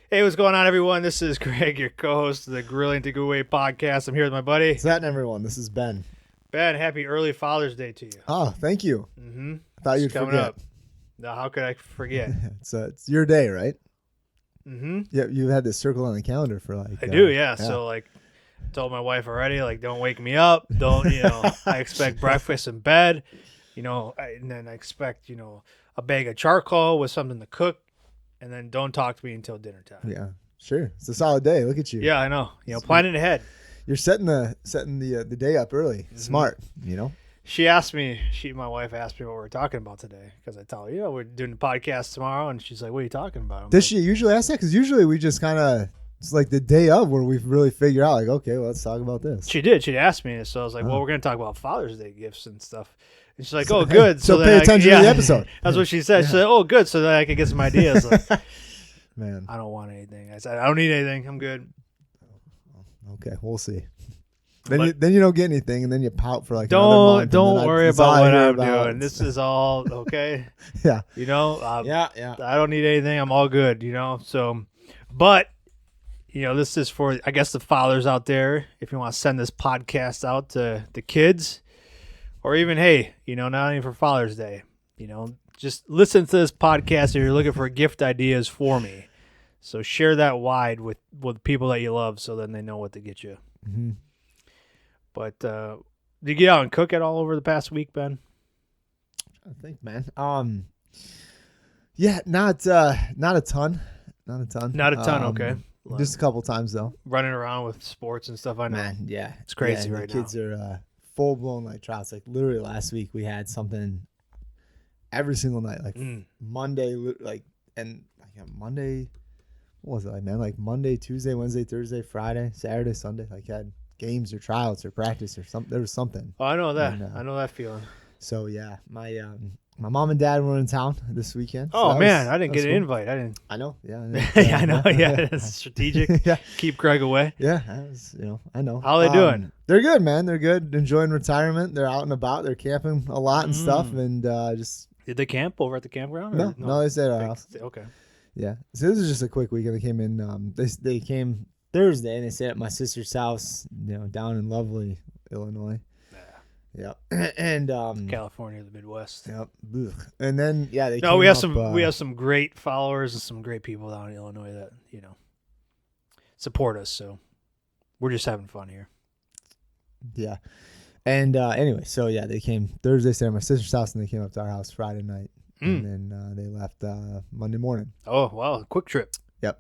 Hey, what's going on, everyone? This is Greg, your co-host of the Grilling to Go Away podcast. I'm here with my buddy. What's that, everyone? This is Ben. Ben, happy early Father's Day to you. Oh, thank you. Mm-hmm. I thought you'd coming forget. up. Now, how could I forget? It's your day, right? Mm-hmm. Yeah, you had this circle on the calendar for like. I do, yeah. So, like, told my wife already, like, don't wake me up. Don't, I expect breakfast in bed, and then I expect, a bag of charcoal with something to cook, and then don't talk to me until dinner time. Yeah, sure. It's a solid day. Look at you. Yeah, I know. Planning ahead. You're setting the day up early. Mm-hmm. Smart. My wife asked me what we're talking about today because I tell her, we're doing the podcast tomorrow, and she's like, "What are you talking about?" I'm Does like, she usually ask that? Because usually we just kind of, it's like the day of where we really figure out, like, okay, well, let's talk about this. She did. She'd asked me, so I was like, "Well, we're going to talk about Father's Day gifts and stuff." And she's like, "Oh, good." So then pay attention to the episode. That's what she said. She said, "Oh, good." So then I could get some ideas. Like, Man. I don't want anything. I said, "I don't need anything. I'm good." Okay, we'll see. Then you don't get anything, and then you pout for like another month. Don't worry about what I'm doing. This is all okay. Yeah. Yeah. I don't need anything. I'm all good. So, but this is for, I guess, the fathers out there. If you want to send this podcast out to the kids, or even, hey, not even for Father's Day, just listen to this podcast if you're looking for gift ideas for me. So share that wide with people that you love, so then they know what to get you. Mm-hmm. But did you get out and cook it all over the past week, Ben? I think, man. Yeah, not a ton. Not a ton, okay. Just a couple times though. Running around with sports and stuff, I know. Man, yeah, it's crazy right now. The kids are full blown like trouts. Like literally last week we had something every single night. Like Monday, Monday. What was it like, man? Like Monday, Tuesday, Wednesday, Thursday, Friday, Saturday, Sunday. Like had games or tryouts or practice or something. There was something. Oh, I know that. I know that feeling. So yeah, my mom and dad were in town this weekend. Oh so man, I didn't get an invite. I didn't. I know. Yeah. Yeah, I know. Yeah, it's strategic. Yeah. Keep Greg away. Yeah, I know. How are they doing? They're good, man. They're good. Enjoying retirement. They're out and about. They're camping a lot and stuff, and just. Did they camp over at the campground? No, they stayed at our house. Okay. Yeah. So this is just a quick weekend. They came in. They came Thursday, and they stayed at my sister's house, down in lovely Illinois. Yeah. And California, the Midwest. Yep. And then they. No, we have some great followers and some great people down in Illinois that support us. So we're just having fun here. Yeah. And anyway, so they came Thursday, stayed at my sister's house, and they came up to our house Friday night, and then they left Monday morning. Oh wow, quick trip. Yep.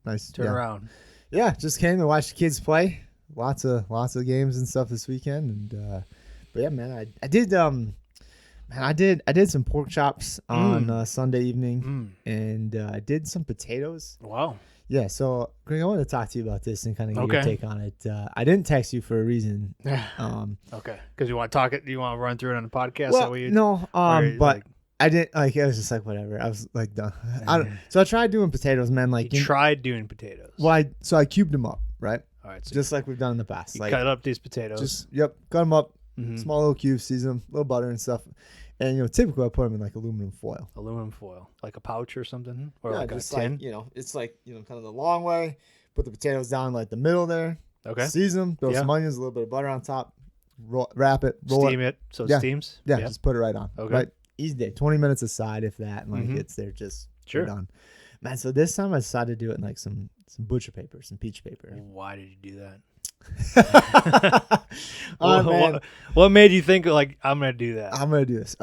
Nice turn around. Yeah, just came to watch the kids play. Lots of games and stuff this weekend, and but yeah, man, I did some pork chops on Sunday evening, and I did some potatoes. Wow. Yeah, so Greg, I want to talk to you about this and kind of get your take on it. I didn't text you for a reason. Okay, because you want to talk it. You want to run through it on the podcast? Well, but I didn't like. It was just like whatever. I was like done. So I tried doing potatoes, man. Like you tried doing potatoes. Well, so I cubed them up, right? All right, so just like we've done in the past. You cut up these potatoes. Cut them up, small little cubes, season them, little butter and stuff. And typically I put them in like aluminum foil. Aluminum foil, like a pouch or something, or yeah, like just a tin. Like, it's like kind of the long way. Put the potatoes down like the middle there. Okay. Season them. Throw some onions, a little bit of butter on top. Wrap it. Steam it. So it steams. Yeah, just put it right on. Okay. Right. Easy day. 20 minutes aside, if that, and it's there just done. Man, so this time I decided to do it in like some butcher paper, some peach paper. Why did you do that? What made you think like I'm gonna do that? I'm gonna do this.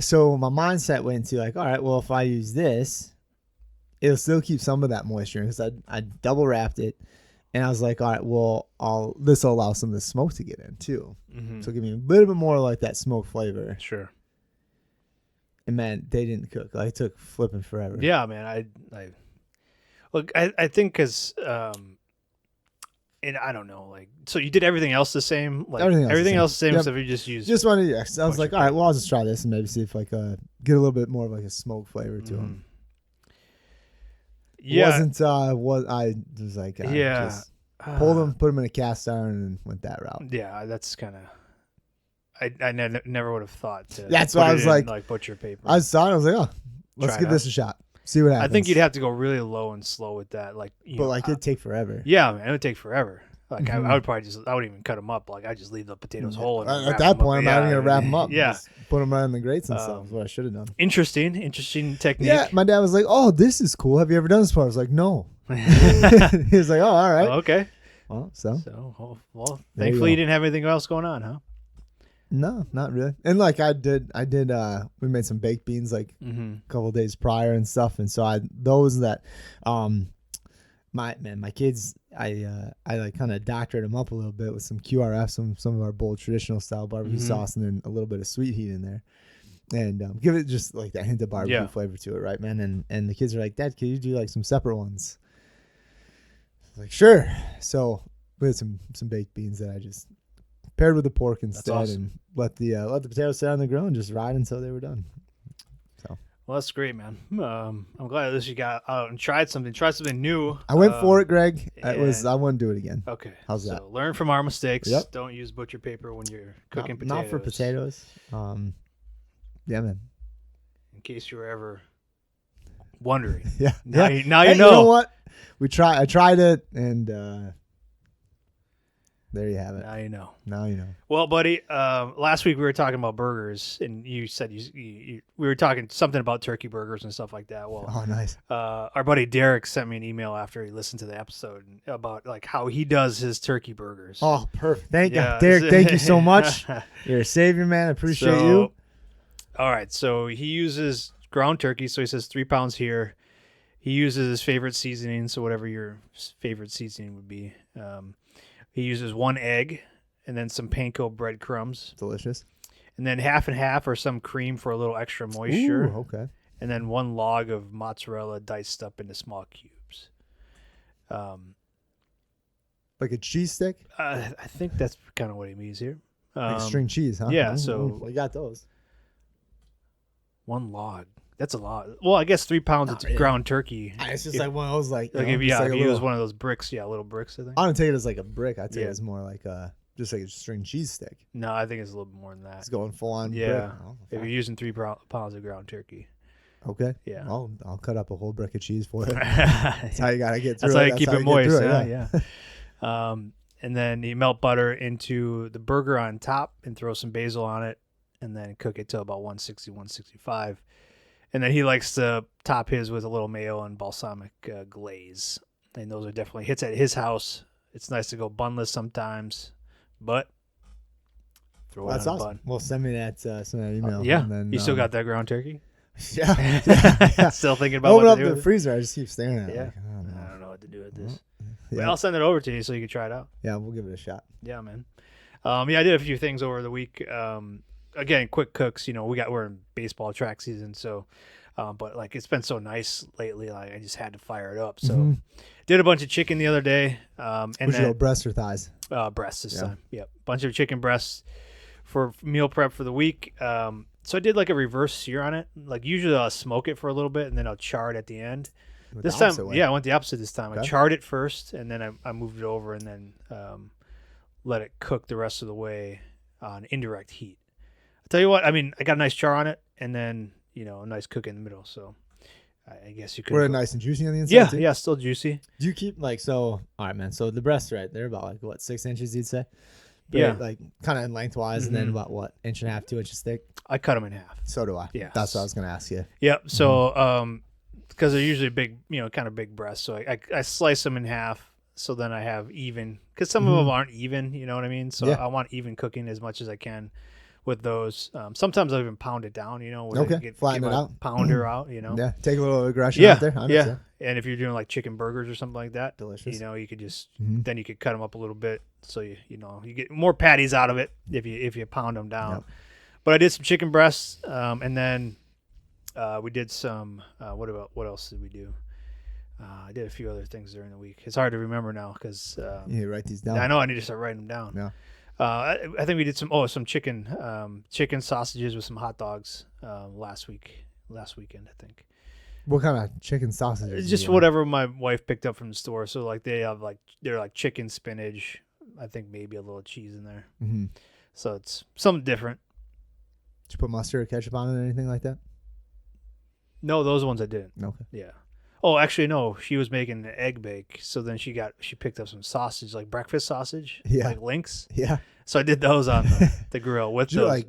So my mindset went to like, all right, well, if I use this, it'll still keep some of that moisture because I double wrapped it, and I was like, all right, well, this will allow some of the smoke to get in too. So give me a little bit more like that smoke flavor. Sure. And man, they didn't cook. Like, it took flipping forever. Yeah, man. I think because and I don't know, like, so you did everything else the same, like everything else the same, except you just used. Just wanted to. I was like, all right, well, I'll just try this and maybe see if like get a little bit more of like a smoke flavor to them. Yeah, I was like, just pulled them, put them in a cast iron, and went that route. Yeah, that's kind of. I never would have thought to. That's why I was like butcher paper. I was like, oh, let's give this a shot. See what happens. I think you'd have to go really low and slow with that. Like, it'd take forever. Yeah, man, it would take forever. Like Mhm. I would probably I wouldn't even cut them up. Like I just leave the potatoes whole. And At that point, I'm not even gonna wrap them up. Yeah, Just put them right in the grates and stuff. Is what I should have done. Interesting technique. Yeah, my dad was like, "Oh, this is cool. Have you ever done this before?" I was like, "No." He was like, "Oh, all right." Okay. Well, thankfully you didn't have anything else going on, huh? No, not really. And like I did. We made some baked beans like a couple of days prior and stuff. And so my kids, I like kind of doctored them up a little bit with some QRF, some of our bold traditional style barbecue sauce, and then a little bit of sweet heat in there, and give it just like that hint of barbecue flavor to it, right, man? And the kids are like, "Dad, can you do like some separate ones?" I was like, "Sure." So we had some baked beans that I just paired with the pork instead, and let the potatoes sit on the grill and just ride until they were done. So. Well, that's great, man. I'm glad at least you got out and tried something new. I went for it, Greg. I wouldn't do it again. Okay. How's that? So learn from our mistakes. Yep. Don't use butcher paper when you're cooking potatoes. Not for potatoes. Yeah, man. In case you were ever wondering. Yeah. Now you know. You know what? I tried it, and there you have it. Now you know. Well, buddy, last week we were talking about burgers, and you said we were talking something about turkey burgers and stuff like that. Well, oh, nice. Our buddy Derek sent me an email after he listened to the episode about like how he does his turkey burgers. Oh, perfect. Thank you, Derek. Thank you so much. You're a savior, man. I appreciate you. All right, so he uses ground turkey. So he says 3 pounds here. He uses his favorite seasoning, so whatever your favorite seasoning would be. He uses 1 egg and then some panko breadcrumbs. Delicious. And then half and half or some cream for a little extra moisture. Ooh, okay. And then 1 log of mozzarella diced up into small cubes. Like a cheese stick? I think that's kind of what he means here. Like string cheese, huh? Yeah, so... we got those. 1 log. That's a lot. Well, I guess 3 pounds of ground turkey. It's just like one of those, like, if you use one of those bricks, little bricks, I think. I don't take it as like a brick. I take it as more like just like a string cheese stick. No, I think it's a little bit more than that. It's going full on. Yeah, brick. Oh, if you're using 3 pounds of ground turkey. Okay. Yeah. I'll cut up a whole brick of cheese for it. That's how you gotta get through. That's how you keep it moist. Yeah. And then you melt butter into the burger on top and throw some basil on it, and then cook it till about 160, 165. And then he likes to top his with a little mayo and balsamic glaze. And those are definitely hits at his house. It's nice to go bunless sometimes, but throw it on a bun. Well, send me that email. Yeah. And then, you still got that ground turkey? Yeah. Still thinking about open what up to do the with freezer. I just keep staring at it. Yeah. Like, I don't know what to do with this. Yeah. But I'll send it over to you so you can try it out. Yeah, we'll give it a shot. Yeah, man. I did a few things over the week. Again, quick cooks. We're in baseball track season, so but like it's been so nice lately, like I just had to fire it up. So did a bunch of chicken the other day. And Would you go breast or thighs? Breasts this time. Yep, bunch of chicken breasts for meal prep for the week. So I did like a reverse sear on it. Like usually I'll smoke it for a little bit and then I'll char it at the end. This time, I went the opposite this time. Okay. I charred it first and then I moved it over and then let it cook the rest of the way on indirect heat. I'll tell you what, I got a nice char on it and then, a nice cook in the middle. So I guess you could. Were it nice and juicy on the inside? Yeah, still juicy. Do you keep all right, man. So the breasts, right? They're about 6 inches, you'd say? But like kind of lengthwise and then about inch and a half, 2 inches thick? I cut them in half. So do I. Yeah. That's what I was going to ask you. Yep. So, because they're usually big, kind of big breasts. So I slice them in half. So then I have even, because some of them aren't even, you know what I mean? So I want even cooking as much as I can with those. Sometimes I'll even pound it down, flatten it out. Pounder out, Yeah, take a little aggression out there. Yeah. And if you're doing like chicken burgers or something like that, delicious. You could just, then you could cut them up a little bit. So you get more patties out of it if you pound them down. Yep. But I did some chicken breasts, and then we did some, what else did we do? I did a few other things during the week. It's hard to remember now because you need to write these down. I know I need to start writing them down. Yeah. I think we did some chicken sausages with some hot dogs last weekend, I think. What kind of chicken sausages? Just whatever my wife picked up from the store. So like they're like chicken spinach. I think maybe a little cheese in there. Mm-hmm. So it's something different. Did you put mustard or ketchup on it or anything like that? No, those ones I didn't. Okay. Yeah. Oh, actually, no. She was making an egg bake, so then she picked up some sausage, like breakfast sausage, like links. Yeah. So I did those on the grill with Did those. You like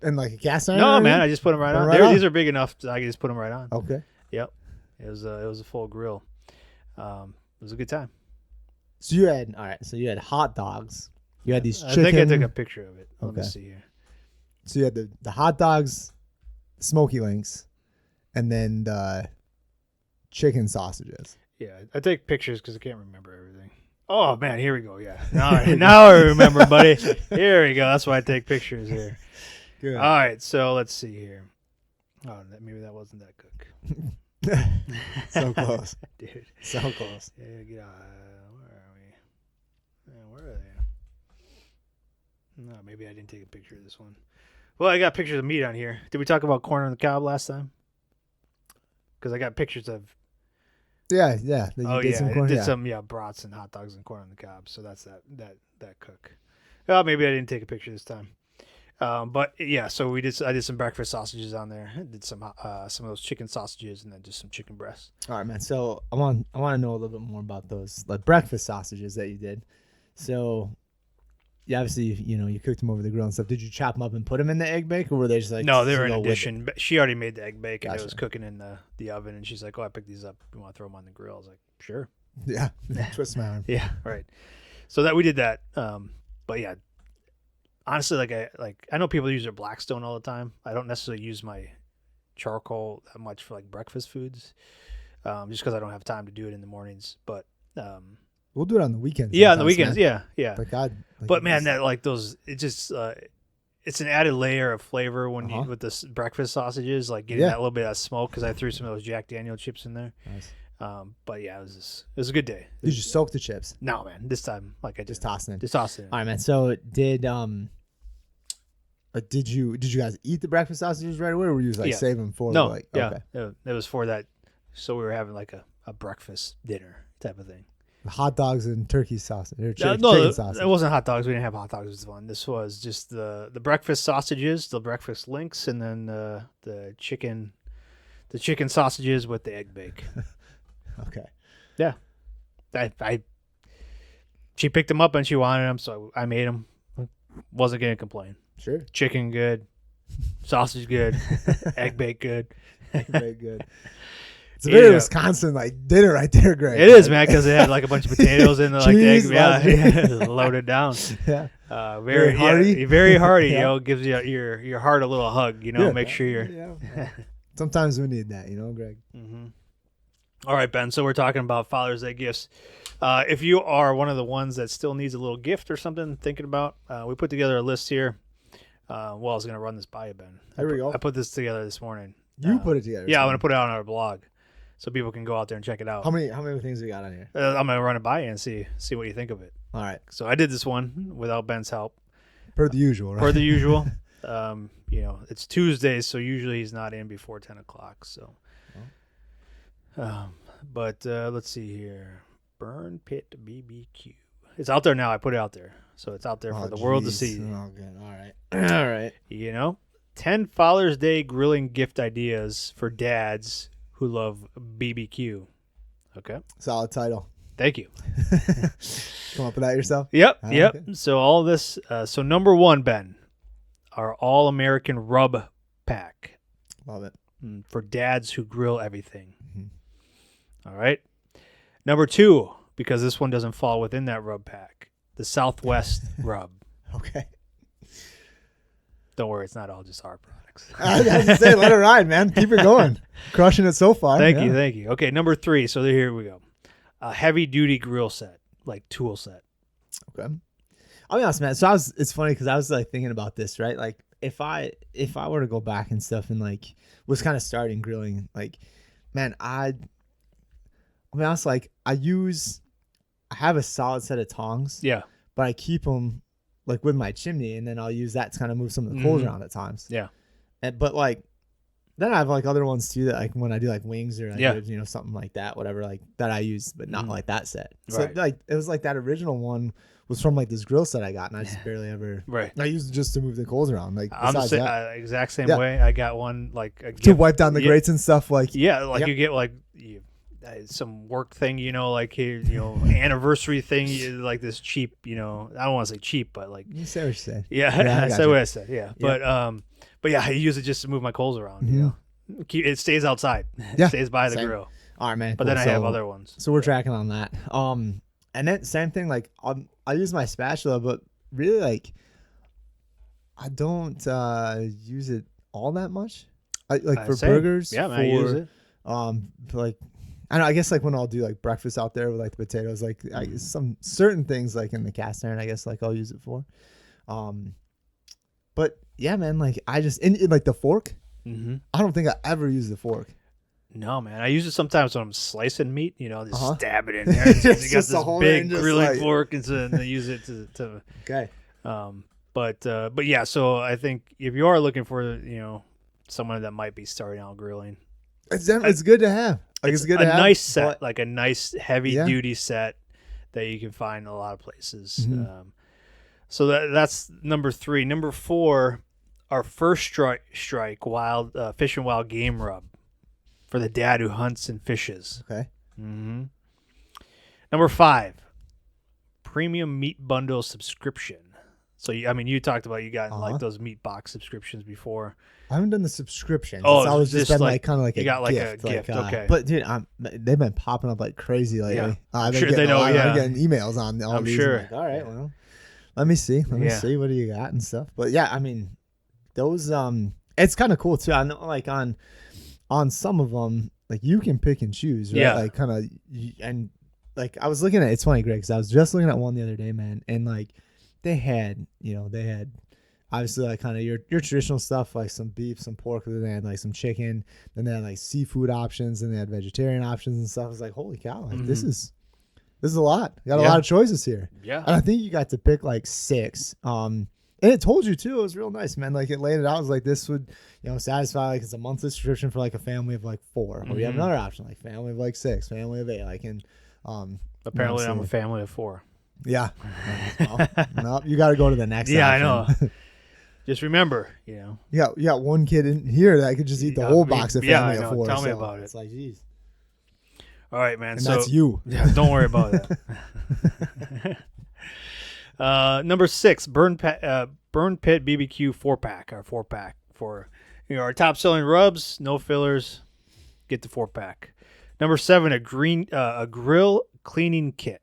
in like a cast iron? No, man, I just put them right on. These are big enough that I can just put them right on. Okay. Yep. It was a full grill. It was a good time. So you had So you had hot dogs. You had these chicken. I think I took a picture of it. Let me see here. So you had the hot dogs, smoky links, and then the chicken sausages. Yeah, I take pictures because I can't remember everything. Oh man, here we go. Yeah, now I remember, buddy. Here we go. That's why I take pictures here. Good. All right, so let's see here. Oh, maybe that wasn't that cook. So close, dude. So close. Yeah, get out. Where are we? Yeah, where are they? No, maybe I didn't take a picture of this one. Well, I got pictures of meat on here. Did we talk about corn on the cob last time? Because I got pictures of. Yeah. Some brats and hot dogs and corn on the cob. So that's that cook. Well, maybe I didn't take a picture this time. But yeah, so I did some breakfast sausages on there. I did some of those chicken sausages and then just some chicken breasts. All right, man. So I want to know a little bit more about those like breakfast sausages that you did. So yeah, obviously you cooked them over the grill and stuff. Did you chop them up and put them in the egg bake, or were they just like no? They were in addition. She already made the egg bake and Gotcha. it was cooking in the oven. And she's like, "Oh, I picked these up. You want to throw them on the grill?" I was like, "Sure." Yeah, twist my arm. Yeah, right. So that we did that. But yeah. Honestly, I know people use their Blackstone all the time. I don't necessarily use my charcoal that much for like breakfast foods, just because I don't have time to do it in the mornings. But we'll do it on the weekends. Yeah, on the weekends. Man. Yeah. But man, that like those, it just it's an added layer of flavor when you with this breakfast sausages, like getting that little bit of smoke because I threw some of those Jack Daniel chips in there. Nice. But yeah, it was a good day. Did you soak the chips? No, man. This time, I just tossing it. Just tossing it. All right, man. So did you guys eat the breakfast sausages right away, or were you just save them for Okay. It was for that. So we were having like a breakfast dinner type of thing. Hot dogs and turkey sausage or chicken sausage. It wasn't hot dogs. We didn't have hot dogs. This one. This was just the breakfast sausages, the breakfast links, and then the chicken sausages with the egg bake. Okay. Yeah. She picked them up and she wanted them, so I made them. Wasn't gonna complain. Sure. Chicken good, sausage good, egg bake good. Egg bake good. It's a very Wisconsin dinner right there, Greg. It is, man, because it had like a bunch of potatoes in like the egg, loaded down. Yeah. Very hearty. Very hearty. Gives your heart a little hug. Make sure you're. Yeah. Sometimes we need that, Greg. Mm-hmm. All right, Ben. So we're talking about Father's Day gifts. If you are one of the ones that still needs a little gift or something, thinking about, we put together a list here. I was going to run this by you, Ben. Here we go. I put this together this morning. You put it together? Yeah, I'm going to put it on our blog so people can go out there and check it out. How many things we got on here? I'm going to run it by you and see what you think of it. All right. So I did this one without Ben's help. Per the usual, right? Per the usual. It's Tuesdays, so usually he's not in before 10 o'clock. So, but let's see here. Burn Pit BBQ. It's out there now. I put it out there. So it's out there for the world to see. Oh, good. All right. All right. 10 Father's Day grilling gift ideas for dads who love BBQ. Okay. Solid title. Thank you. Come up with that yourself? Yep. Okay. So all this. So number one, Ben, our All-American Rub Pack. Love it. For dads who grill everything. Mm-hmm. All right. Number two, because this one doesn't fall within that rub pack, the Southwest Rub. Okay. Don't worry, it's not all just our products. I was going to say, let it ride, man. Keep it going. Crushing it so far. Thank you. Okay, number three. So here we go. A heavy-duty grill set, like tool set. Okay. I'll be honest, man. So it's funny because I was thinking about this, right? Like if I were to go back and stuff and was kind of starting grilling, man, I mean, honest, I have a solid set of tongs. Yeah. But I keep them with my chimney, and then I'll use that to kind of move some of the coals around at times. Yeah. But then I have like other ones too that like when I do like wings or like Yeah. ribs, you know, something like that, whatever, like that I use, but not like that set. So Right. like it was like that original one was from like this grill set I got, and I just barely ever. Right. I used it just to move the coals around. Like I'm the besides that, exact same Yeah. way. I got one like a to gift. wipe down the grates and stuff. Like Yeah, like Yep. you get like some work thing, you know, like here, you know, anniversary thing, like this cheap, you know, I don't want to say cheap, but like you say what you say. yeah, I that's gotcha. what I said. Yeah, but yeah, I use it just to move my coals around. You know, it stays outside. Yeah, It stays by the same. grill. All right, man. But cool. then I have other ones. So we're tracking on that. And then same thing. Like I use my spatula, but really like I don't use it all that much. For Same. burgers. Yeah, man, I use it. For like I know. I guess like when I'll do like breakfast out there with like the potatoes, like some certain things like in the cast iron, I guess like I'll use it for. But yeah, man. Like I just in like the fork. Mm-hmm. I don't think I ever use the fork. No, man. I use it sometimes when I'm slicing meat. You know, just stab it in there. It's you got just this a whole big thing, just grilling like- fork, and they use it to. Okay. But yeah. So I think if you are looking for, you know, someone that might be starting out grilling, It's good to have. Like it's good a to have. nice set, but- like a nice heavy duty set that you can find in a lot of places. So that's number 3. Number 4, our first strike wild fish and wild game rub for the dad who hunts and fishes. Okay. Mm-hmm. Number 5, premium meat bundle subscription. So you talked about you got like those meat box subscriptions before. I haven't done the subscription. Oh, It's always just been like kind of like you a got like gift. a gift. Okay. But dude, they've been popping up like crazy lately. Yeah. I've been Sure, getting they know, I'm yeah. getting emails on all I'm these. sure. I'm like, all right, well, let me see. Let me see what do you got and stuff. But yeah, I mean, those it's kind of cool too. I know like on some of them, like you can pick and choose, right? Yeah. Like kind of and like I was looking at it's funny, Greg, because I was just looking at one the other day, man, and like they had obviously like kind of your traditional stuff like some beef, some pork, then they had like some chicken, then they had like seafood options, and they had vegetarian options and stuff. I was like, holy cow, like this is a lot. You got a lot of choices here. Yeah. And I think you got to pick like 6. And it told you too. It was real nice, man. Like it laid it out. It was like this would, satisfy like it's a monthly subscription for like a family of like 4. Or we have another option like family of like 6, family of 8. Like and Apparently, I'm a family of 4. Yeah. No, you got to go to the next. Yeah, option. I know. Just remember, you got one kid in here that could just eat the whole box of family of 4. Tell me about it. It's like, geez. All right, man. And so that's you. Yeah, don't worry about that. Number 6, Burn Pit BBQ 4-pack. Our 4-pack for our top selling rubs, no fillers. Get the 4-pack. Number 7, a grill cleaning kit.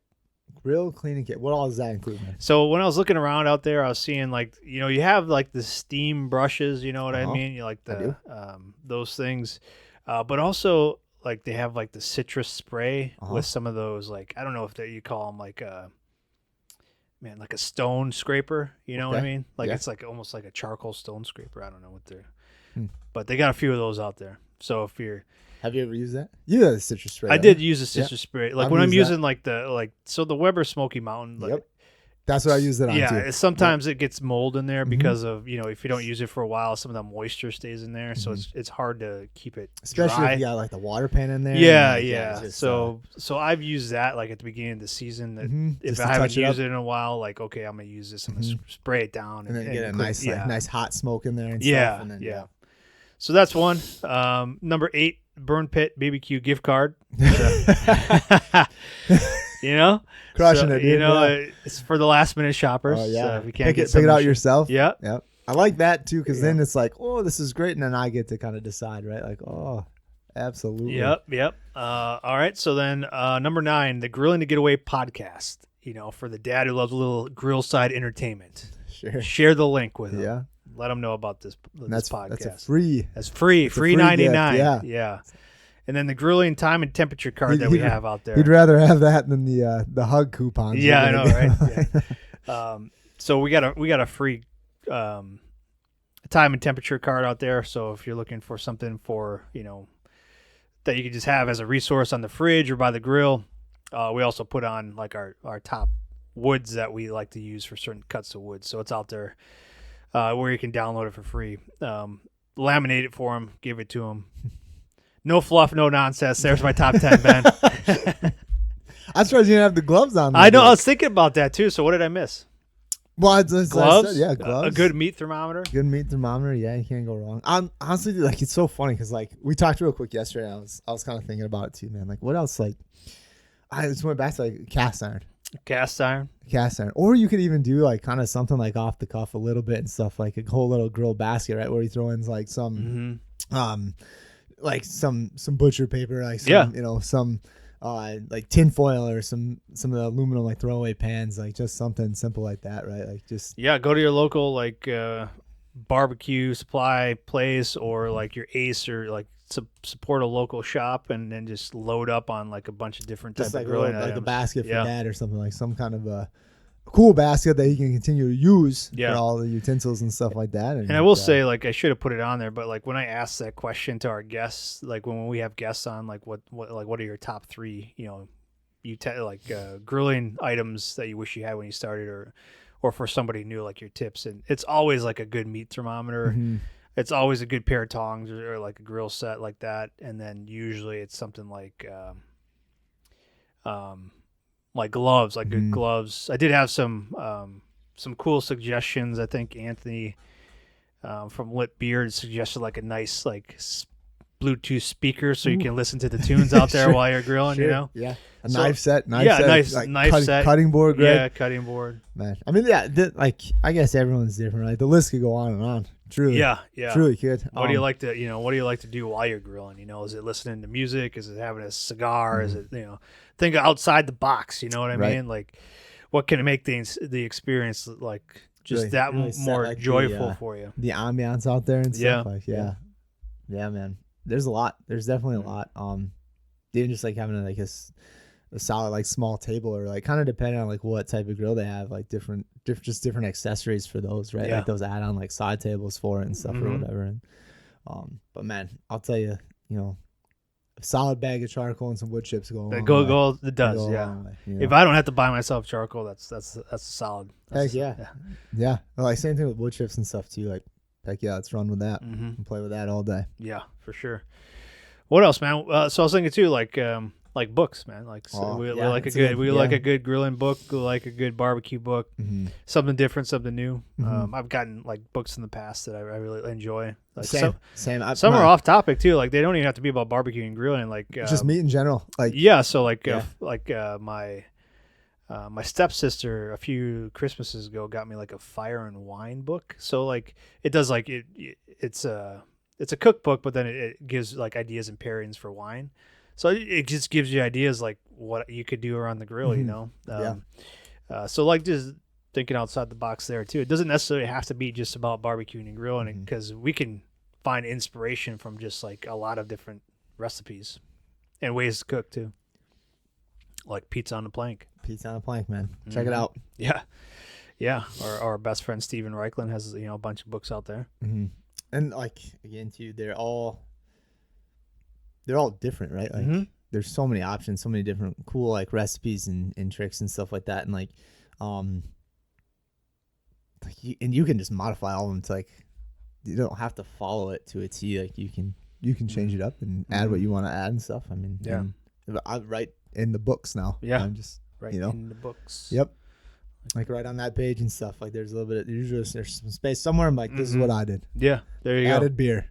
Grill cleaning kit. What all does that include, man? So when I was looking around out there, I was seeing like you have like the steam brushes. You know what I mean? You like the those things, but also like they have like the citrus spray with some of those like I don't know if you call them like like a stone scraper. You know what I mean? Like it's like almost like a charcoal stone scraper. I don't know what they're, but they got a few of those out there. So if you're Have you ever used that? You had a citrus spray. I did use a citrus spray. Like I've when I'm used using like the the Weber Smoky Mountain. Like, That's what I used it on too. Yeah, sometimes it gets mold in there because of if you don't use it for a while, some of the moisture stays in there, so it's hard to keep it especially dry. if you got like the water pan in there. Yeah. Just, so I've used that like at the beginning of the season. That if Just I to haven't touch it used up. it in a while, like okay, I'm gonna use this. I'm gonna spray it down and then get a cook- nice nice hot smoke in there and Yeah, stuff. And then, yeah. So that's one. Number 8, Burn Pit BBQ gift card. Crushing it, dude. It's for the last minute shoppers. Oh yeah, So if you can't pick it out yourself. Yeah. Yep. I like that too because then it's like, oh, this is great, and then I get to kind of decide, right? Like, oh, absolutely. Yep. All right. So then number 9, the Grilling to Get Away podcast. For the dad who loves a little grill side entertainment. Sure. Share the link with him. Yeah. Let them know about this podcast. That's a free. That's free. Free gift, 99. Yeah. And then the grilling time and temperature card that we have out there. You'd rather have that than the hug coupons. Yeah, I know, right? Yeah. So we got a free time and temperature card out there. So if you're looking for something for that you can just have as a resource on the fridge or by the grill, we also put on like our top woods that we like to use for certain cuts of wood. So it's out there where you can download it for free. laminate it for him, give it to him. No fluff, no nonsense. There's my top 10, Ben. I'm surprised you didn't have the gloves on. I know. I was thinking about that too. So what did I miss? Well, gloves. Yeah, gloves. A good meat thermometer. Good meat thermometer. Yeah, you can't go wrong. Honestly, like it's so funny because like we talked real quick yesterday. I was kind of thinking about it too, man. Like what else? Like I just went back to like cast iron. Or you could even do like kind of something like off the cuff a little bit and stuff, like a whole little grill basket, right, where you throw in like some like some butcher paper, like some, some like tin foil or some of the aluminum like throwaway pans, like just something simple like that, right? Like just go to your local like barbecue supply place or like your Ace, or like support a local shop, and then just load up on like a bunch of different types of grilling items. Like a basket for that or something, like some kind of a cool basket that you can continue to use for all the utensils and stuff like that. And I will say, like, I should have put it on there, but like when I asked that question to our guests, like when we have guests on, like what are your top 3, grilling items that you wish you had when you started, or for somebody new, like your tips. And it's always like a good meat thermometer. Mm-hmm. It's always a good pair of tongs or like a grill set like that. And then usually it's something like gloves, like good gloves. I did have some cool suggestions. I think Anthony from Lit Beard suggested like a nice like Bluetooth speaker so you can listen to the tunes out there while you're grilling. Yeah. Knife set, nice set, cutting board, Greg. Yeah, cutting board. Man, I mean, like I guess everyone's different, right? The list could go on and on. Truly, truly could. What do you like to do while you're grilling? Is it listening to music? Is it having a cigar? Is it think outside the box? You know what I mean? Like, what can make the experience like just really, that really more like joyful for you? The ambiance out there and stuff. Yeah, man. There's a lot. There's definitely a lot. Even just like having like a solid like small table, or like kind of depending on like what type of grill they have, like different accessories for those, right? Like those add-on like side tables for it and stuff or whatever. And but man, I'll tell you, a solid bag of charcoal and some wood chips go. It does. If I don't have to buy myself charcoal, that's a solid. Heck yeah. Well, like same thing with wood chips and stuff too. Like heck yeah, let's run with that and play with that all day. Yeah, for sure. What else, man? So I was thinking too, like books, man. Like we like a good grilling book. We like a good barbecue book. Something different, something new. I've gotten like books in the past that I really enjoy. Like, same. Some are off topic too. Like they don't even have to be about barbecue and grilling. Like just meat in general. Like So my stepsister a few Christmases ago got me like a fire and wine book. So like it does like it's a cookbook, but then it gives like ideas and pairings for wine. So it just gives you ideas like what you could do around the grill, So like just thinking outside the box there too. It doesn't necessarily have to be just about barbecuing and grilling, because we can find inspiration from just like a lot of different recipes and ways to cook too. Like pizza on the plank. Pizza on the plank, man. Check it out. Yeah. Our best friend Steven Reichland has a bunch of books out there. And like again too, they're all different, right? Like there's so many options, so many different cool like recipes and tricks and stuff like that. And like you can just modify all of them to like, you don't have to follow it to a T. Like you can change it up and add what you want to add and stuff. I mean, I write in the books now. I'm just in the books. Yep. Like right on that page and stuff. Like there's a little bit. There's some space somewhere. I'm like, this is what I did. Yeah, there you go. Added beer.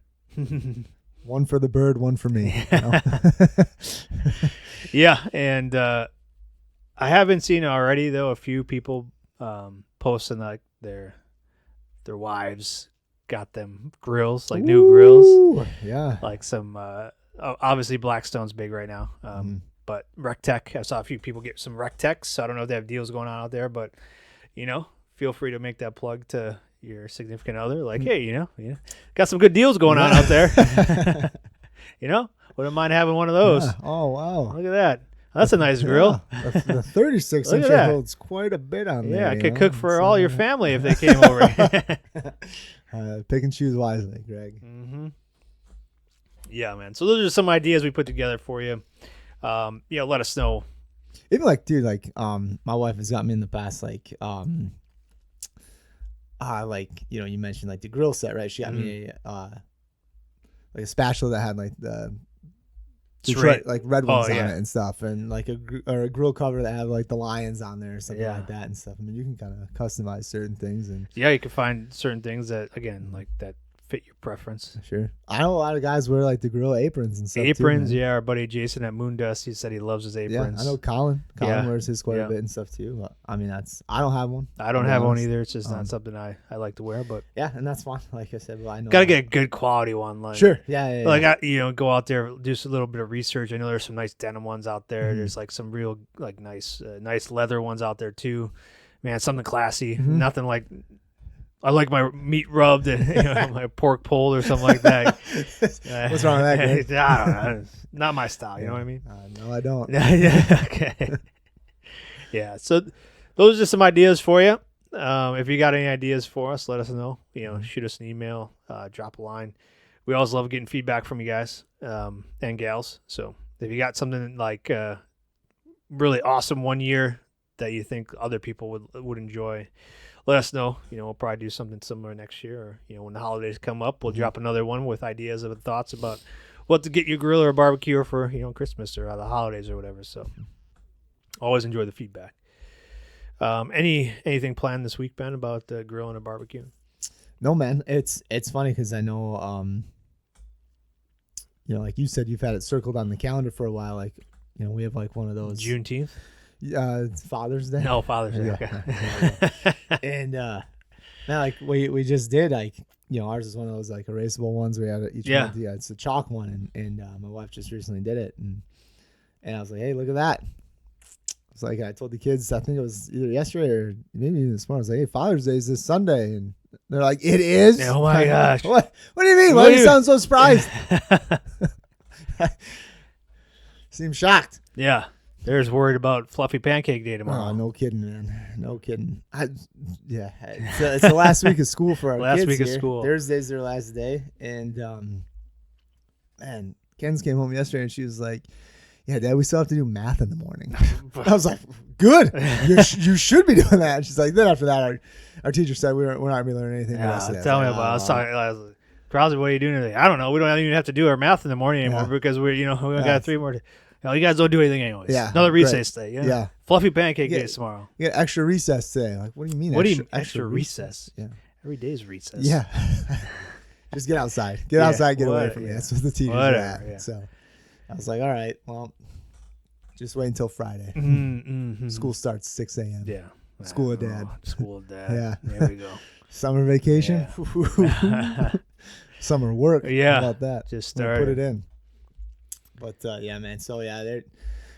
One for the bird, one for me. Yeah, and I haven't seen already though. A few people posting like their wives got them grills, like new grills. Yeah, like some. Obviously, Blackstone's big right now. But Rectech, I saw a few people get some Rectechs. So I don't know if they have deals going on out there, but feel free to make that plug to your significant other. Like, hey, got some good deals going on out there. Wouldn't mind having one of those. Yeah. Oh wow, look at that. That's a nice grill. The 36 inch holds quite a bit on there. Yeah, I could cook for all your family if they came over. Pick and choose wisely, Greg. Yeah, man. So those are some ideas we put together for you. Let us know. Even like, dude, like, my wife has got me in the past, like, you mentioned like the grill set, right? She got me a spatula that had like the Straight. like red ones on yeah. it and stuff, and like a grill cover that had like the lions on there or something Yeah. like that and stuff. I mean, you can kind of customize certain things and Yeah, you can find certain things that, again, like that fit your preference. sure. I know a lot of guys wear like the grill aprons and stuff. Aprons, too, man. yeah. Our buddy Jason at Moondust, he said he loves his aprons. Yeah, I know Colin. Colin Yeah. wears his quite Yeah. a bit and stuff too. But, I mean, I don't have one. I don't to be have one honest. either. It's just not something I like to wear, but Yeah, and that's fine. Like I said, well, I know. gotta get a good quality one. Like, Sure. Yeah. like go out there, do a little bit of research. I know there's some nice denim ones out there. Mhm. There's like some real like nice leather ones out there too. Man, something classy. Mhm. Nothing like. I like my meat rubbed and my pork pulled or something like that. What's wrong with that, Greg? I don't know. Not my style. You know what I mean? No, I don't. Yeah. Okay. Yeah. So those are just some ideas for you. If you got any ideas for us, let us know. Shoot us an email, drop a line. We always love getting feedback from you guys and gals. So if you got something like really awesome one year that you think other people would enjoy, let us know. We'll probably do something similar next year, or when the holidays come up, we'll drop another one with ideas and thoughts about what to get your grill or barbecue for Christmas or the holidays or whatever. So always enjoy the feedback. Anything planned this week, Ben, about the grill and a barbecue? No, man. It's funny because I know like you said, you've had it circled on the calendar for a while. Like we have like one of those Juneteenth. It's Father's Day. No, Father's Day. Yeah. Okay. And man, like we just did like ours is one of those like erasable ones where we had each Yeah. one. Yeah, it's a chalk one, and my wife just recently did it, and I was like, hey, look at that. It's like I told the kids, I think it was either yesterday or maybe even this morning. I was like, hey, Father's Day is this Sunday, and they're like, it is. Oh my gosh. What do you mean? Why do you sound so surprised? Seem shocked. Yeah. There's worried about fluffy pancake day tomorrow. Oh, no kidding, man. No kidding. It's the last week of school for our Last kids week of here. school. Thursday's their last day. And, man, Ken's came home yesterday and she was like, yeah, Dad, we still have to do math in the morning. I was like, good. You should be doing that. And she's like, then after that, our teacher said we're not going to be learning anything. Tell me about it. I was talking, Probably, what are you doing today? I don't know. We don't even have to do our math in the morning anymore because we got 3 more. You guys don't do anything anyways. Yeah, another recess day. Yeah. Fluffy pancake day tomorrow. You got extra recess today. Like, what do you mean? What do you mean extra recess? Yeah. Every day's recess. Yeah. Just get outside. Get outside. Get away from me. That's what the teacher's at. Yeah. So I was like, all right, well, just wait until Friday. Mm-hmm. School starts 6 a.m. Yeah. School of Dad. School of Dad. Yeah. There we go. Summer vacation. Yeah. Summer work. Yeah. How about that? Just We'll started. put it in. But yeah, man. So yeah,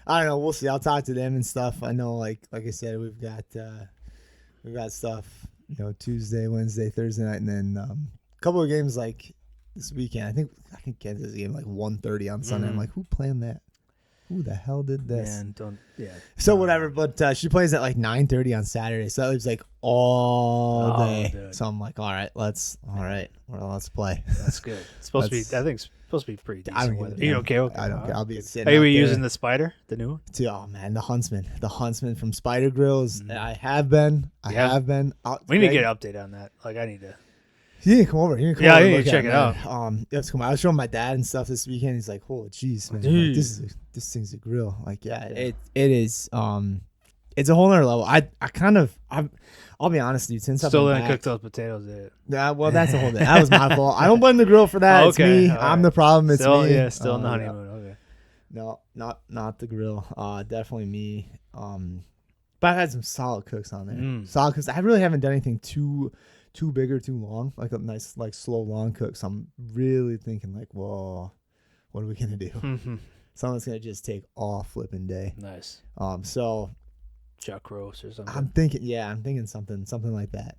I don't know. We'll see. I'll talk to them and stuff. I know, like I said, we've got stuff. Tuesday, Wednesday, Thursday night, and then a couple of games like this weekend. I think Kansas game like 1:30 on Sunday. I'm like, who planned that? Who the hell did this? Man, So whatever. But she plays at like 9:30 on Saturday. So it was like all day. Dude. So I'm like, all right, let's play. That's good. It's supposed to be. I think it's supposed to be pretty decent I don't weather. care. You okay? I don't care. I'll be sitting. Are out we there. using the Spider, the new one? Oh man, the Huntsman from Spider Grills. I have been. We need to get an update on that. Like I need to. You need to come over. You need to come Yeah, over I and need look to at check it, it man. out. You have to come. I was showing my dad and stuff this weekend. He's like, "Holy jeez, man! Dude. Like, this thing's a grill." Like, yeah. It is. It's a whole nother level. I'll be honest with you. Since Still I've didn't been cook those potatoes, did it? Yeah, well, that's a whole thing. That was my fault. I don't blame the grill for that. It's Okay, me. all I'm right. the problem. It's Still, me. yeah, still in the Yeah. honeymoon. Okay. No, not the grill. Definitely me. But I've had some solid cooks on there. Solid cooks. I really haven't done anything too big or too long, like a nice, like slow, long cook. So I'm really thinking like, whoa, what are we gonna do? Mm-hmm. Someone's gonna just take all flipping day. Nice. So Chuck roast or something. I'm thinking something like that.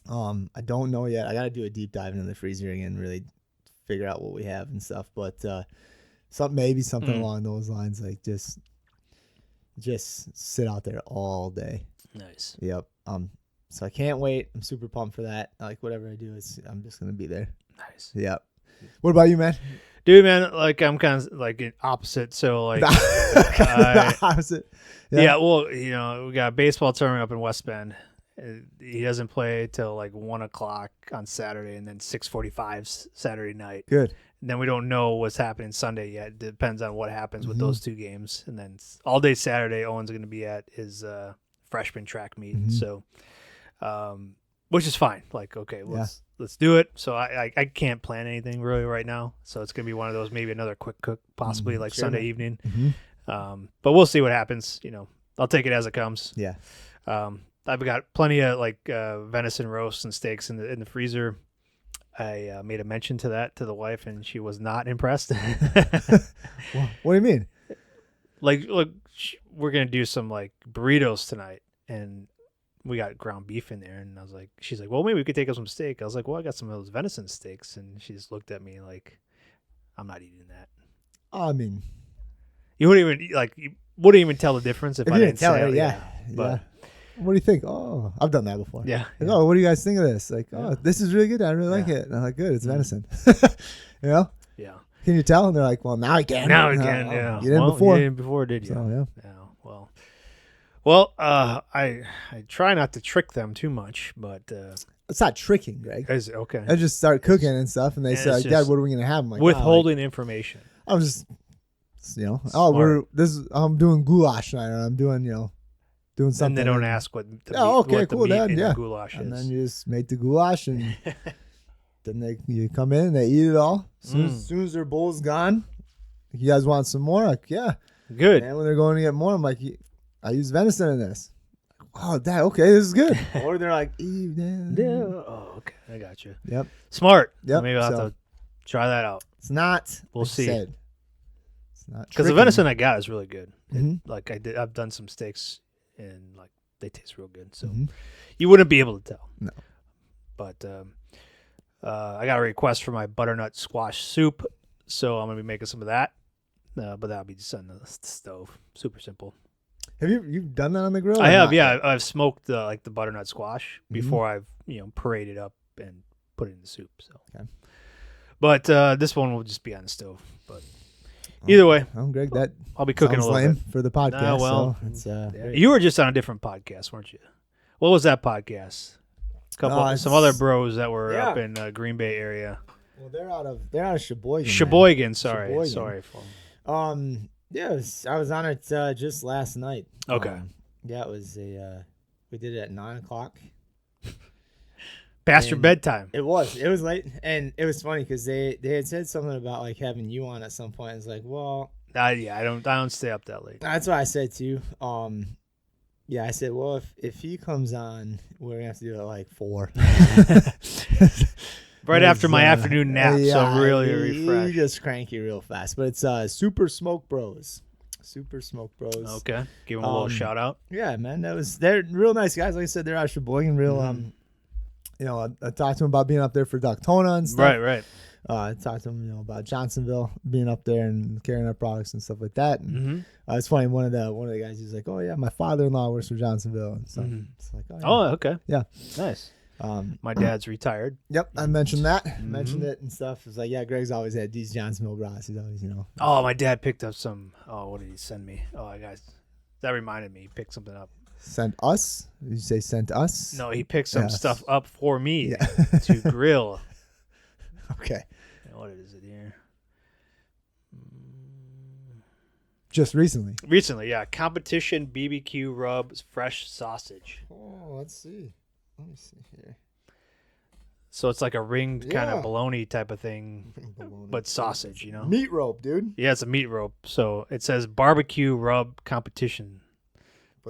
I don't know yet. I got to do a deep dive into the freezer again, really figure out what we have and stuff. But something along those lines, like just sit out there all day. Nice. Yep. So I can't wait. I'm super pumped for that. Like whatever I do, I'm just gonna be there. Nice. Yep. What about you, man? Dude, man, like I'm kind of like an opposite. So like, Opposite. yeah. Well, we got a baseball tournament up in West Bend. He doesn't play till like 1:00 on Saturday, and then 6:45 Saturday night. Good. then we don't know what's happening Sunday yet. It depends on what happens with those 2 games. And then all day Saturday, Owen's going to be at his freshman track meet. So, which is fine. Like, okay, let's do it. So I can't plan anything really right now. So it's going to be one of those, maybe another quick cook, possibly like Sunday evening. But we'll see what happens. You know, I'll take it as it comes. Yeah. I've got plenty of like venison roasts and steaks in the freezer. I made a mention to that to the wife, and she was not impressed. What do you mean? Like, look, we're gonna do some like burritos tonight, and we got ground beef in there. And I was like, she's like, well, maybe we could take up some steak. I was like, well, I got some of those venison steaks, and she just looked at me like, I'm not eating that. I mean, you wouldn't even tell the difference if I didn't tell say her. it. Yeah. But what do you think? Oh, I've done that before. yeah. Like, oh, what do you guys think of this? Like, oh, this is really good. I really like it. And I'm like, good. It's venison. You know? Yeah. Can you tell? And they're like, well, now I can. Now I can. Yeah. You didn't before. You didn't before, did you? So, yeah. Yeah. Well, I try not to trick them too much, but it's not tricking, Greg. Okay. I just start cooking and stuff, and they say, like, Dad, what are we gonna have? I'm like, withholding information. I'm just, Smart. I'm doing goulash tonight, or I'm doing, doing something. And they don't ask what the cool, meat Dad, in the goulash and is. then you just make the goulash, and then you come in and they eat it all. As soon as their bowl's gone, you guys want some more? Like, yeah. Good. And when they're going to get more, I'm like, I use venison in this. Oh, Dad, okay, this is good. Or they're like, Eve, Dad. Yeah. Oh, okay. I got you. Yep. Smart. Yep. Maybe I'll have to try that out. It's not. We'll see. It's not because the venison I got is really good. Like I've done some steaks and like they taste real good. So you wouldn't be able to tell. No. But I got a request for my butternut squash soup, so I'm gonna be making some of that. But that'll be just on the stove. Super simple. Have you've done that on the grill? I have. Yeah, I've smoked the butternut squash before I've paraded up and put it in the soup. So. Okay. But this one will just be on the stove. But either way, Greg, that I'll be cooking a little lame bit for the podcast. Well, so it's, you were just on a different podcast, weren't you? What was that podcast? Some other bros that were up in Green Bay area. Well, they're out of Sheboygan. Sheboygan, sorry. Yeah, I was on it just last night. Okay. It was we did it at 9:00. Past your bedtime. It was late, and it was funny because they had said something about like having you on at some point. It's like, well, I don't stay up that late. That's what I said too. Yeah, I said, well, if he comes on, we're gonna have to do it at like 4. Right after my afternoon nap, so I'm really refreshed. You just cranky real fast. But it's Super Smoke Bros. Super Smoke Bros. Okay. Give them a little shout out. Yeah, man. They're real nice guys. Like I said, they're out of Sheboygan. Real I talked to them about being up there for Ducktona and stuff. Right. I talked to them, about Johnsonville being up there and carrying our products and stuff like that. And it's funny. One of the guys, he's like, "Oh yeah, my father-in-law works for Johnsonville." And stuff. It's like, oh, okay, yeah, nice. My dad's retired. Yep, I mentioned that. Mentioned it and stuff. It's like, yeah, Greg's always had these Johnsonville bras. He's always, Oh, my dad picked up some. Oh, what did he send me? Oh, guys, that reminded me. He picked something up. Sent us? Did you say sent us? No, he picked some stuff up for me to grill. Okay. What is it here? Just recently. Recently, yeah. Competition BBQ rubs fresh sausage. Oh, let's see. Let me see here. So it's like a ringed kind of bologna type of thing, but sausage, Meat rope, dude. Yeah, it's a meat rope. So it says barbecue rub competition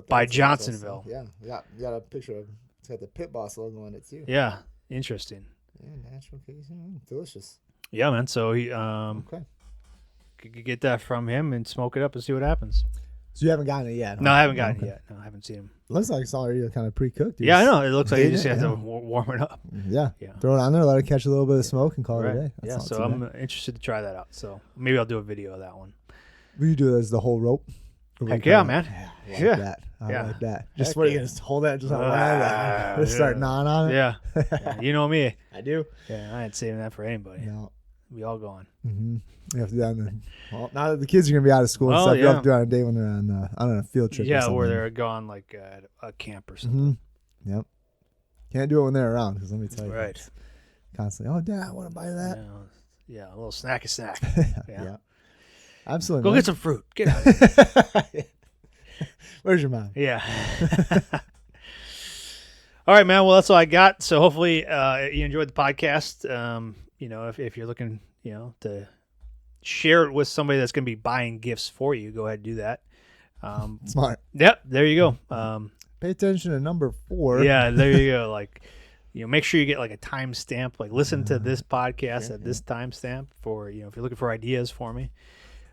by Johnsonville. Yeah, you got a picture of it's got the Pit Boss logo on it too. Yeah, interesting. Yeah, natural case, delicious. Yeah, man. So he could get that from him and smoke it up and see what happens. So you haven't gotten it yet? Huh? No, I haven't gotten it yet. No, I haven't seen him. Looks like it's already kind of pre-cooked. Yeah, I know. It looks like you just have to warm it up. Yeah. Throw it on there, let it catch a little bit of smoke, and call it a day. That's so I'm interested to try that out. So maybe I'll do a video of that one. Will you do it as the whole rope? Heck yeah, man. I like that. I like that. Just what are you going to hold that just on just start gnawing on it? Yeah. You know me. I do. Yeah, I ain't saving that for anybody. No. We all gone. You have to do that. Well, now that the kids are going to be out of school and stuff, you have to do it on a day when they're on a field trip. Yeah, where they're gone like at a camp or something. Yep. Can't do it when they're around because let me tell you. Right. Constantly, oh, Dad, I want to buy that. Yeah, a little snacky snack. Yeah. Absolutely. Go man. get some fruit. Get out. Where's your mom? Yeah. All right, man. Well, that's all I got. So hopefully you enjoyed the podcast. If you're looking, to share it with somebody that's going to be buying gifts for you, go ahead and do that. Smart. Yep. There you go. Pay attention to number 4. Yeah, there you go. Like, make sure you get like a timestamp. Like, listen to this podcast at this timestamp for, if you're looking for ideas for me.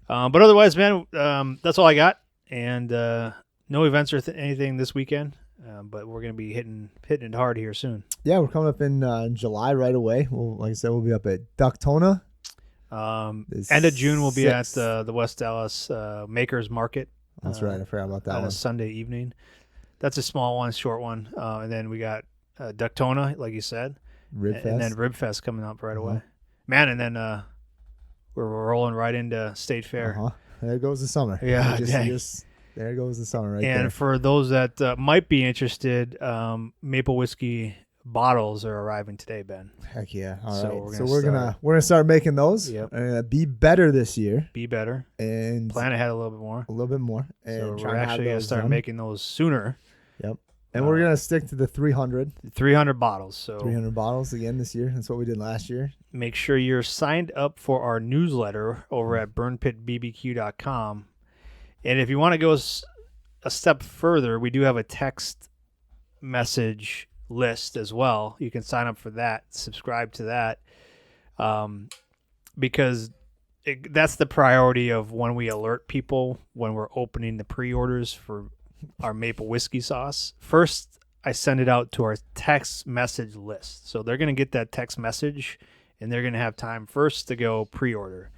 But otherwise, man, that's all I got. And no events or anything this weekend. But we're going to be hitting it hard here soon. Yeah, we're coming up in July right away. Like I said, we'll be up at Ducktona. End of June, we'll be 6th. At the West Dallas Makers Market. That's right. I forgot about that on one. a Sunday evening. That's a small one, short one. And then we got Ducktona, like you said. Rib Fest. And then Rib Fest coming up right away. Man, and then we're rolling right into State Fair. There goes the summer. Yeah, there goes the summer right and there. for those that might be interested, maple whiskey bottles are arriving today, Ben. Heck yeah! All right. So we're gonna start making those. Yep. Be better this year. Be better. And plan ahead a little bit more. And so we're actually gonna start making those sooner. Yep. And we're gonna stick to the 300. 300 bottles. So 300 bottles again this year. That's what we did last year. Make sure you're signed up for our newsletter over at burnpitbbq.com. And if you want to go a step further, we do have a text message list as well. You can sign up for that, subscribe to that, because that's the priority of when we alert people when we're opening the pre-orders for our maple whiskey sauce. First, I send it out to our text message list. So they're going to get that text message, and they're going to have time first to go pre-order.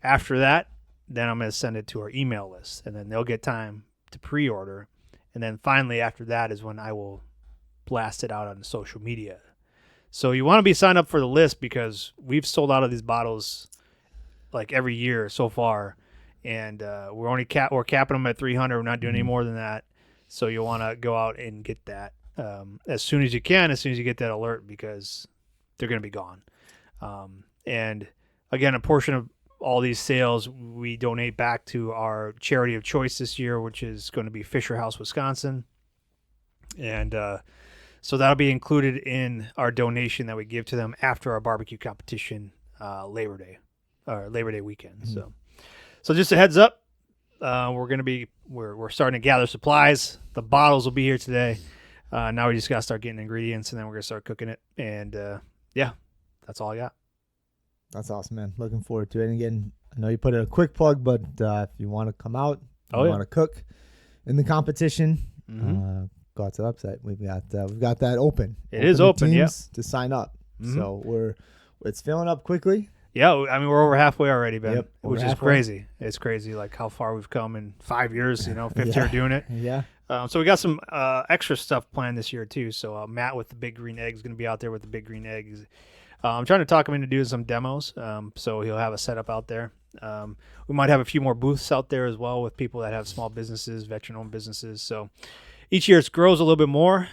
After that, then I'm going to send it to our email list, and then they'll get time to pre-order. And then finally, after that is when I will blast it out on social media. So you want to be signed up for the list because we've sold out of these bottles like every year so far, and we're capping them at 300. We're not doing any more than that. So you want to go out and get that as soon as you can, as soon as you get that alert, because they're going to be gone. And again, a portion of all these sales we donate back to our charity of choice this year, which is going to be Fisher House, Wisconsin. And so that'll be included in our donation that we give to them after our barbecue competition Labor Day weekend. Mm-hmm. So just a heads up, we're starting to gather supplies. The bottles will be here today. Now we just got to start getting ingredients, and then we're going to start cooking it. And that's all I got. That's awesome, man. Looking forward to it. And again, I know you put in a quick plug, but if you want to come out, want to cook in the competition, go out to the website. We've got that open. It is open, yeah. To sign up. So it's filling up quickly. Yeah, I mean, we're over halfway already, Ben, which is halfway. crazy. It's crazy, like how far we've come in 5 years, fifth year doing it. Yeah. So we got some extra stuff planned this year, too. So Matt with the Big Green Egg is going to be out there with the Big Green Eggs. I'm trying to talk him into doing some demos, so he'll have a setup out there. We might have a few more booths out there as well with people that have small businesses, veteran-owned businesses. So each year it grows a little bit more.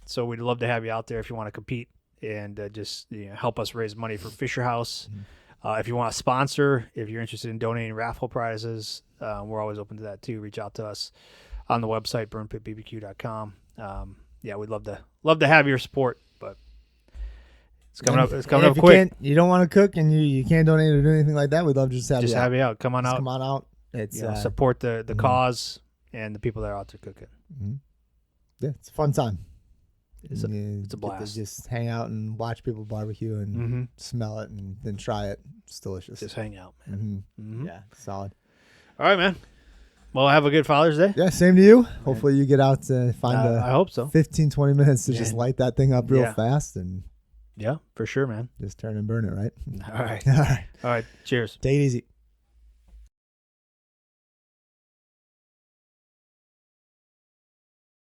So we'd love to have you out there if you want to compete and just help us raise money for Fisher House. If you want to sponsor, if you're interested in donating raffle prizes, we're always open to that too. Reach out to us on the website, burnpitbbq.com. We'd love to have your support, but it's coming up. It's coming up quick. You don't want to cook and you can't donate or do anything like that. We'd love to just have you out. Come on out. Come on out. It's support the cause and the people that are out there cooking. Yeah, it's a fun time. It's a blast. Just hang out and watch people barbecue and smell it and then try it. It's delicious. Just hang out, man. Yeah, solid. All right, man. Well, have a good Father's Day. Yeah, same to you. Hopefully you get out to find I hope so. 15, 20 minutes to just light that thing up real fast and yeah, for sure, man. Just turn and burn it, right? All right. All right. All right. Cheers. Take it easy.